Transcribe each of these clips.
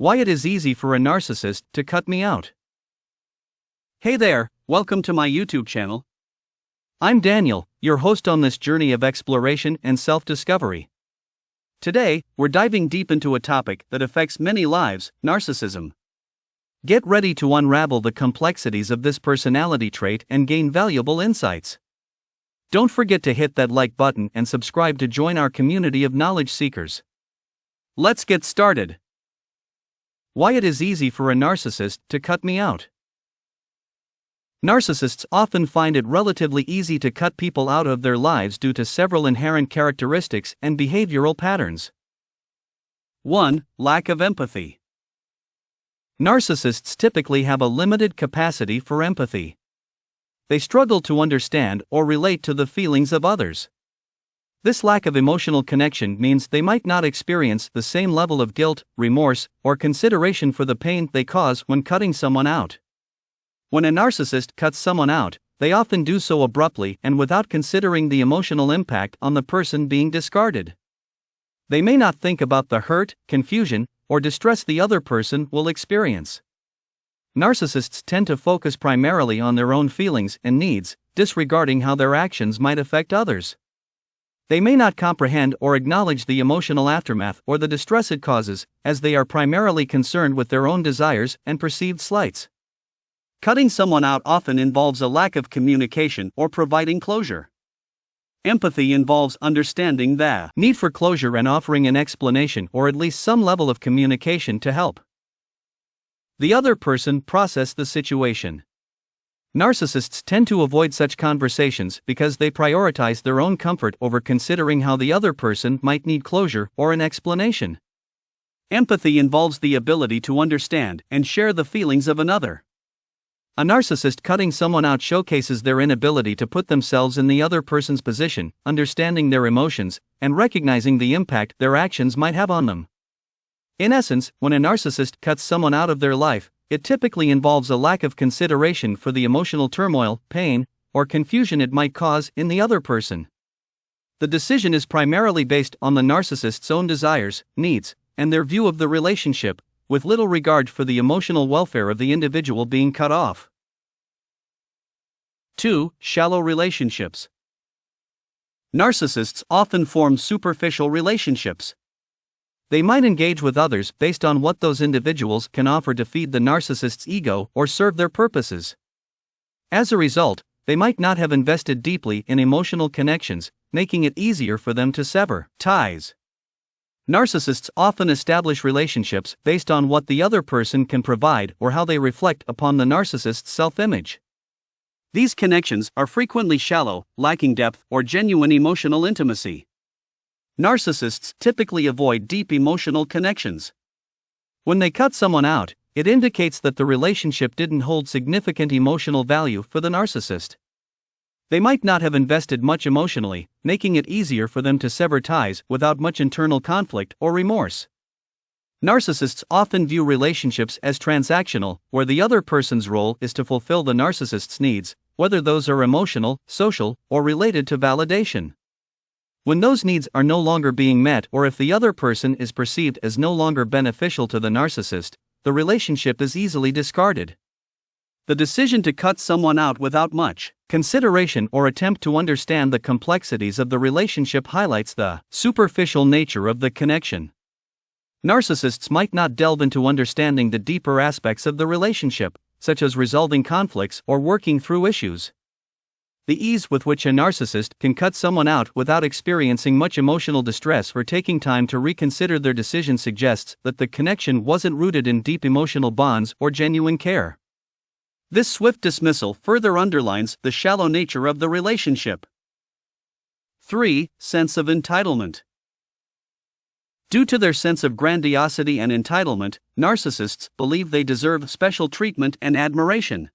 Why it is easy for a narcissist to cut me out. Hey there, welcome to my YouTube channel. I'm Daniel, your host on this journey of exploration and self-discovery. Today, we're diving deep into a topic that affects many lives: narcissism. Get ready to unravel the complexities of this personality trait and gain valuable insights. Don't forget to hit that like button and subscribe to join our community of knowledge seekers. Let's get started. Why it is easy for a narcissist to cut me out. Narcissists often find it relatively easy to cut people out of their lives due to several inherent characteristics and behavioral patterns. 1. Lack of empathy. Narcissists typically have a limited capacity for empathy. They struggle to understand or relate to the feelings of others. This lack of emotional connection means they might not experience the same level of guilt, remorse, or consideration for the pain they cause when cutting someone out. When a narcissist cuts someone out, they often do so abruptly and without considering the emotional impact on the person being discarded. They may not think about the hurt, confusion, or distress the other person will experience. Narcissists tend to focus primarily on their own feelings and needs, disregarding how their actions might affect others. They may not comprehend or acknowledge the emotional aftermath or the distress it causes, as they are primarily concerned with their own desires and perceived slights. Cutting someone out often involves a lack of communication or providing closure. Empathy involves understanding the need for closure and offering an explanation or at least some level of communication to help the other person process the situation. Narcissists tend to avoid such conversations because they prioritize their own comfort over considering how the other person might need closure or an explanation. Empathy involves the ability to understand and share the feelings of another. A narcissist cutting someone out showcases their inability to put themselves in the other person's position, understanding their emotions, and recognizing the impact their actions might have on them. In essence, when a narcissist cuts someone out of their life, it typically involves a lack of consideration for the emotional turmoil, pain, or confusion it might cause in the other person. The decision is primarily based on the narcissist's own desires, needs, and their view of the relationship, with little regard for the emotional welfare of the individual being cut off. 2. Shallow relationships. Narcissists often form superficial relationships. They might engage with others based on what those individuals can offer to feed the narcissist's ego or serve their purposes. As a result, they might not have invested deeply in emotional connections, making it easier for them to sever ties. Narcissists often establish relationships based on what the other person can provide or how they reflect upon the narcissist's self-image. These connections are frequently shallow, lacking depth or genuine emotional intimacy. Narcissists typically avoid deep emotional connections. When they cut someone out, it indicates that the relationship didn't hold significant emotional value for the narcissist. They might not have invested much emotionally, making it easier for them to sever ties without much internal conflict or remorse. Narcissists often view relationships as transactional, where the other person's role is to fulfill the narcissist's needs, whether those are emotional, social, or related to validation. When those needs are no longer being met or if the other person is perceived as no longer beneficial to the narcissist, the relationship is easily discarded. The decision to cut someone out without much consideration or attempt to understand the complexities of the relationship highlights the superficial nature of the connection. Narcissists might not delve into understanding the deeper aspects of the relationship, such as resolving conflicts or working through issues. The ease with which a narcissist can cut someone out without experiencing much emotional distress or taking time to reconsider their decision suggests that the connection wasn't rooted in deep emotional bonds or genuine care. This swift dismissal further underlines the shallow nature of the relationship. 3. Sense of entitlement. Due to their sense of grandiosity and entitlement, narcissists believe they deserve special treatment and admiration.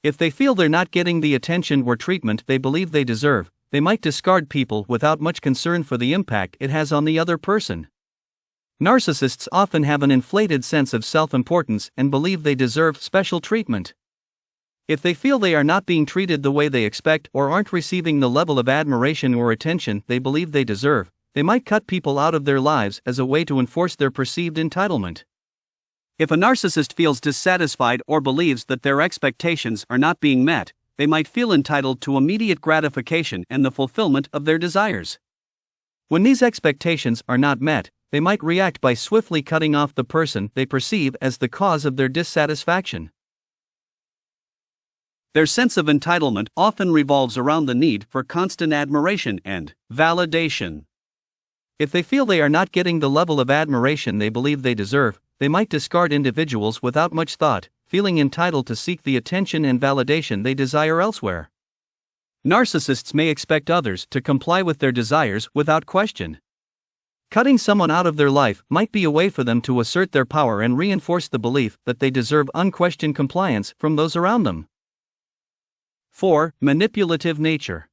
If they feel they're not getting the attention or treatment they believe they deserve, they might discard people without much concern for the impact it has on the other person. Narcissists often have an inflated sense of self-importance and believe they deserve special treatment. If they feel they are not being treated the way they expect or aren't receiving the level of admiration or attention they believe they deserve, they might cut people out of their lives as a way to enforce their perceived entitlement. If a narcissist feels dissatisfied or believes that their expectations are not being met, they might feel entitled to immediate gratification and the fulfillment of their desires. When these expectations are not met, they might react by swiftly cutting off the person they perceive as the cause of their dissatisfaction. Their sense of entitlement often revolves around the need for constant admiration and validation. If they feel they are not getting the level of admiration they believe they deserve, they might discard individuals without much thought, feeling entitled to seek the attention and validation they desire elsewhere. Narcissists may expect others to comply with their desires without question. Cutting someone out of their life might be a way for them to assert their power and reinforce the belief that they deserve unquestioned compliance from those around them. 4. Manipulative nature.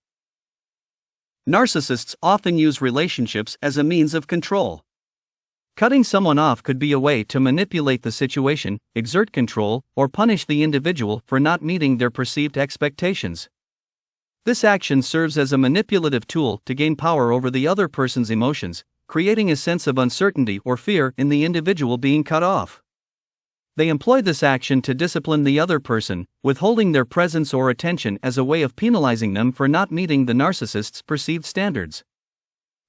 Narcissists often use relationships as a means of control. Cutting someone off could be a way to manipulate the situation, exert control, or punish the individual for not meeting their perceived expectations. This action serves as a manipulative tool to gain power over the other person's emotions, creating a sense of uncertainty or fear in the individual being cut off. They employ this action to discipline the other person, withholding their presence or attention as a way of penalizing them for not meeting the narcissist's perceived standards.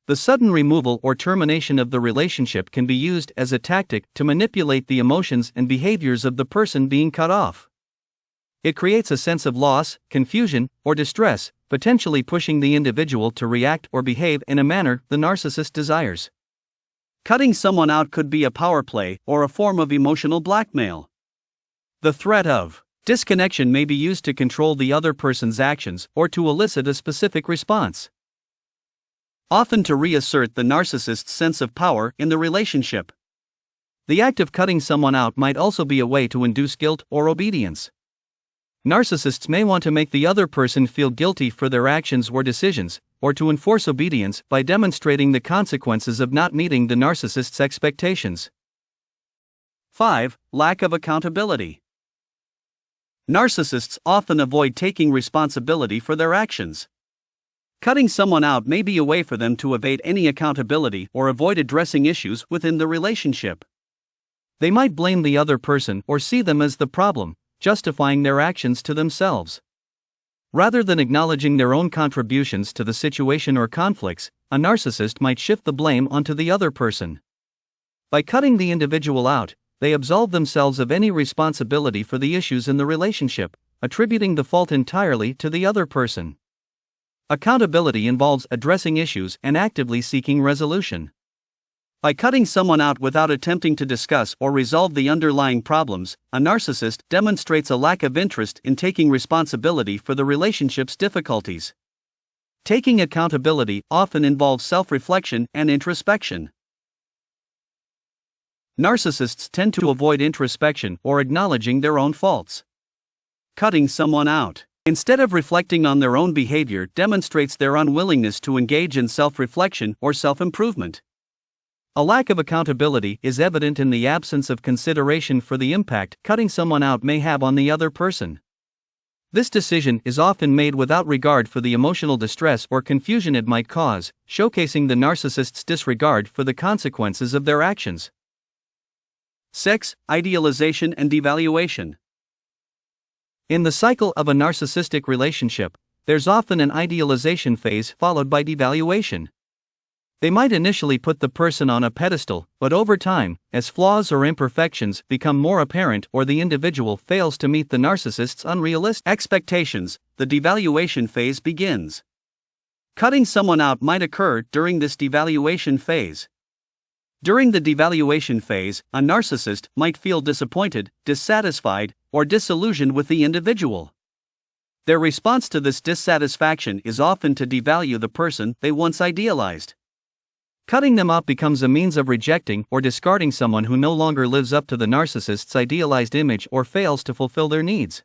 The sudden removal or termination of the relationship can be used as a tactic to manipulate the emotions and behaviors of the person being cut off. It creates a sense of loss, confusion, or distress, potentially pushing the individual to react or behave in a manner the narcissist desires. Cutting someone out could be a power play or a form of emotional blackmail. The threat of disconnection may be used to control the other person's actions or to elicit a specific response, often to reassert the narcissist's sense of power in the relationship. The act of cutting someone out might also be a way to induce guilt or obedience. Narcissists may want to make the other person feel guilty for their actions or decisions, or to enforce obedience by demonstrating the consequences of not meeting the narcissist's expectations. 5. Lack of accountability. Narcissists often avoid taking responsibility for their actions. Cutting someone out may be a way for them to evade any accountability or avoid addressing issues within the relationship. They might blame the other person or see them as the problem, justifying their actions to themselves. Rather than acknowledging their own contributions to the situation or conflicts, a narcissist might shift the blame onto the other person. By cutting the individual out, they absolve themselves of any responsibility for the issues in the relationship, attributing the fault entirely to the other person. Accountability involves addressing issues and actively seeking resolution. By cutting someone out without attempting to discuss or resolve the underlying problems, a narcissist demonstrates a lack of interest in taking responsibility for the relationship's difficulties. Taking accountability often involves self-reflection and introspection. Narcissists tend to avoid introspection or acknowledging their own faults. Cutting someone out, instead of reflecting on their own behavior, demonstrates their unwillingness to engage in self-reflection or self-improvement. A lack of accountability is evident in the absence of consideration for the impact cutting someone out may have on the other person. This decision is often made without regard for the emotional distress or confusion it might cause, showcasing the narcissist's disregard for the consequences of their actions. 6. Idealization and devaluation. In the cycle of a narcissistic relationship, there's often an idealization phase followed by devaluation. They might initially put the person on a pedestal, but over time, as flaws or imperfections become more apparent or the individual fails to meet the narcissist's unrealistic expectations, the devaluation phase begins. Cutting someone out might occur during this devaluation phase. During the devaluation phase, a narcissist might feel disappointed, dissatisfied, or disillusioned with the individual. Their response to this dissatisfaction is often to devalue the person they once idealized. Cutting them out becomes a means of rejecting or discarding someone who no longer lives up to the narcissist's idealized image or fails to fulfill their needs.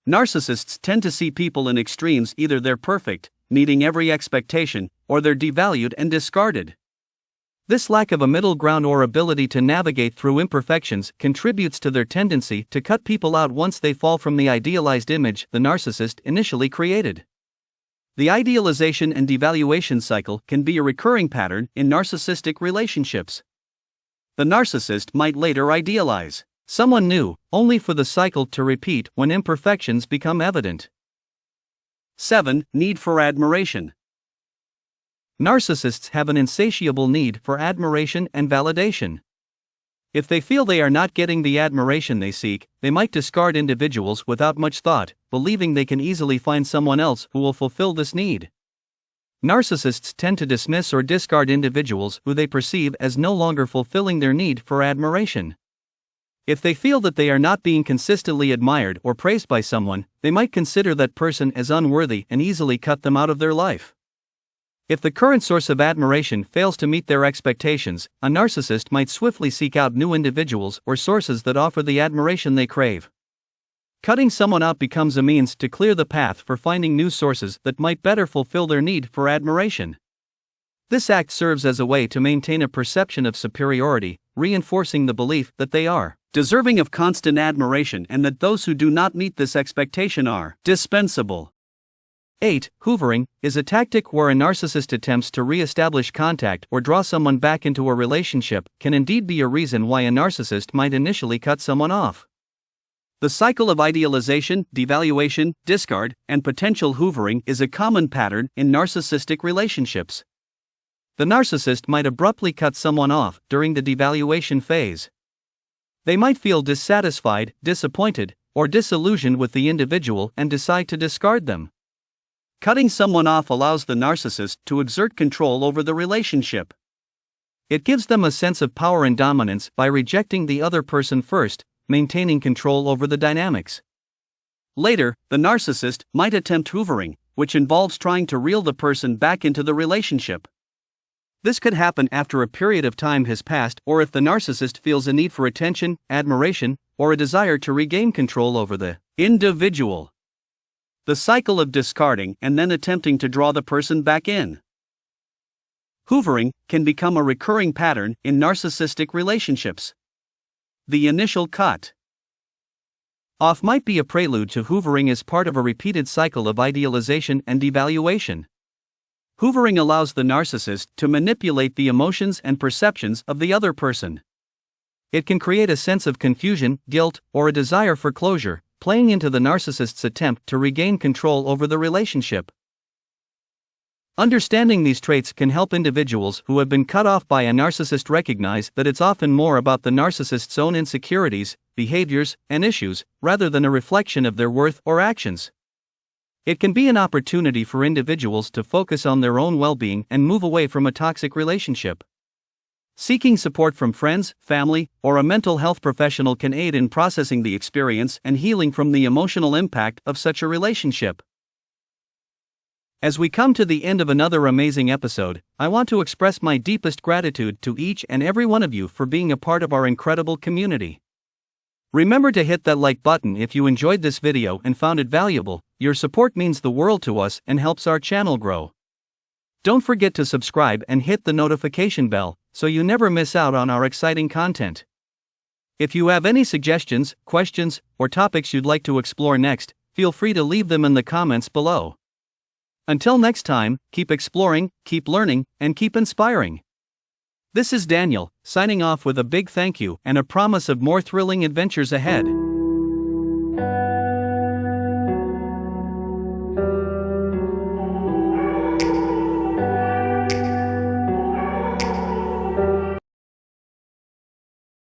Narcissists tend to see people in extremes: either they're perfect, meeting every expectation, or they're devalued and discarded. This lack of a middle ground or ability to navigate through imperfections contributes to their tendency to cut people out once they fall from the idealized image the narcissist initially created. The idealization and devaluation cycle can be a recurring pattern in narcissistic relationships. the narcissist might later idealize someone new, only for the cycle to repeat when imperfections become evident. 7. Need for admiration. Narcissists have an insatiable need for admiration and validation. If they feel they are not getting the admiration they seek, they might discard individuals without much thought, believing they can easily find someone else who will fulfill this need. Narcissists tend to dismiss or discard individuals who they perceive as no longer fulfilling their need for admiration. If they feel that they are not being consistently admired or praised by someone, they might consider that person as unworthy and easily cut them out of their life. If the current source of admiration fails to meet their expectations, a narcissist might swiftly seek out new individuals or sources that offer the admiration they crave. Cutting someone out becomes a means to clear the path for finding new sources that might better fulfill their need for admiration. This act serves as a way to maintain a perception of superiority, reinforcing the belief that they are deserving of constant admiration and that those who do not meet this expectation are dispensable. 8. Hoovering is a tactic where a narcissist attempts to re-establish contact or draw someone back into a relationship, can indeed be a reason why a narcissist might initially cut someone off. The cycle of idealization, devaluation, discard, and potential hoovering is a common pattern in narcissistic relationships. The narcissist might abruptly cut someone off during the devaluation phase. They might feel dissatisfied, disappointed, or disillusioned with the individual and decide to discard them. Cutting someone off allows the narcissist to exert control over the relationship. It gives them a sense of power and dominance by rejecting the other person first, maintaining control over the dynamics. Later, the narcissist might attempt hoovering, which involves trying to reel the person back into the relationship. This could happen after a period of time has passed or if the narcissist feels a need for attention, admiration, or a desire to regain control over the individual. The cycle of discarding and then attempting to draw the person back in. Hoovering can become a recurring pattern in narcissistic relationships. The initial cut off might be a prelude to hoovering as part of a repeated cycle of idealization and devaluation. Hoovering allows the narcissist to manipulate the emotions and perceptions of the other person. It can create a sense of confusion, guilt, or a desire for closure, playing into the narcissist's attempt to regain control over the relationship. Understanding these traits can help individuals who have been cut off by a narcissist recognize that it's often more about the narcissist's own insecurities, behaviors, and issues, rather than a reflection of their worth or actions. It can be an opportunity for individuals to focus on their own well-being and move away from a toxic relationship. Seeking support from friends, family, or a mental health professional can aid in processing the experience and healing from the emotional impact of such a relationship. As we come to the end of another amazing episode, I want to express my deepest gratitude to each and every one of you for being a part of our incredible community. Remember to hit that like button if you enjoyed this video and found it valuable. Your support means the world to us and helps our channel grow. Don't forget to subscribe and hit the notification bell, so you never miss out on our exciting content. If you have any suggestions, questions, or topics you'd like to explore next, feel free to leave them in the comments below. Until next time, keep exploring, keep learning, and keep inspiring. This is Daniel, signing off with a big thank you and a promise of more thrilling adventures ahead.